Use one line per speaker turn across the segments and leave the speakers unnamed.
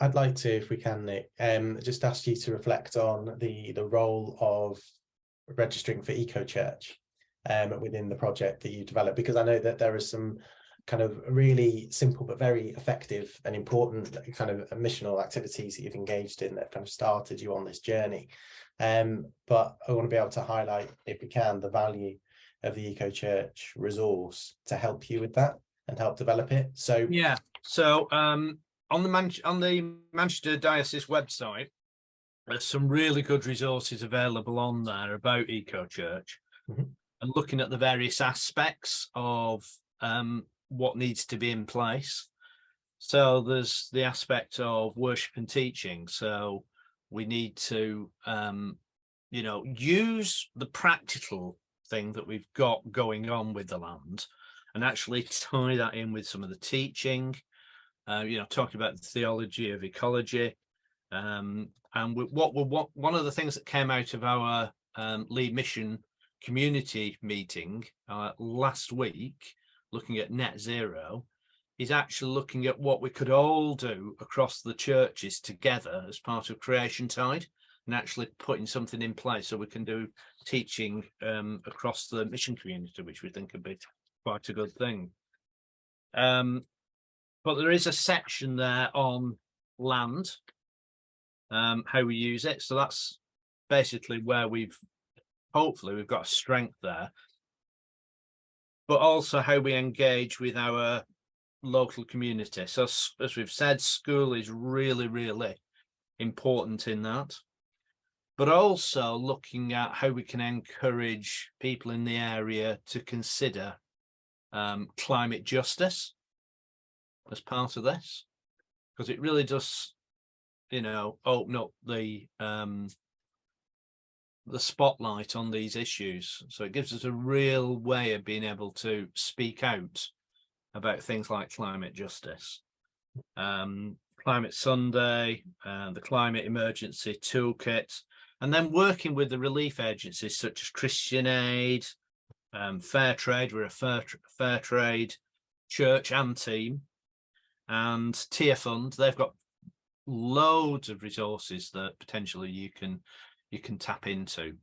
I'd like to, if we can, Nick, just ask you to reflect on the role of registering for EcoChurch within the project that you developed, because I know that there are some kind of really simple but very effective and important kind of missional activities that you've engaged in that kind of started you on this journey. But I want to be able to highlight, if we can, the value of the EcoChurch resource to help you with that and help develop it. So
yeah, so on the Manchester Diocese website, there's some really good resources available on there about EcoChurch, and looking at the various aspects of what needs to be in place. So there's the aspect of worship and teaching. So we need to, use the practical thing that we've got going on with the land and actually tie that in with some of the teaching, talking about the theology of ecology. And one of the things that came out of our Lead Mission community meeting last week, looking at net zero, is actually looking at what we could all do across the churches together as part of Creation Tide, and actually putting something in place so we can do teaching across the mission community, which we think would be quite a good thing. But there is a section there on land, how we use it. So that's basically where hopefully we've got a strength there, but also how we engage with our local community. So as we've said, school is really, really important in that, but also looking at how we can encourage people in the area to consider climate justice as part of this, because it really does, open up the spotlight on these issues. So it gives us a real way of being able to speak out about things like climate justice. Climate Sunday, the Climate Emergency Toolkit, and then working with the relief agencies such as Christian Aid, Fair Trade. We're a fair trade church and team, and Tier Fund. They've got loads of resources that potentially you can tap into.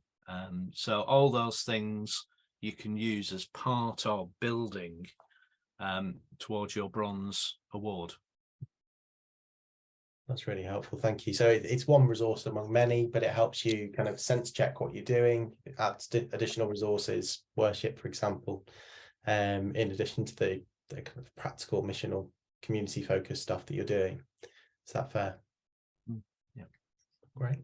So all those things you can use as part of building towards your bronze award.
That's really helpful. Thank you. So it's one resource among many, but it helps you kind of sense check what you're doing, add additional resources, worship, for example, in addition to the kind of practical, missional, community focused stuff that you're doing. Is that fair?
Yeah.
Great.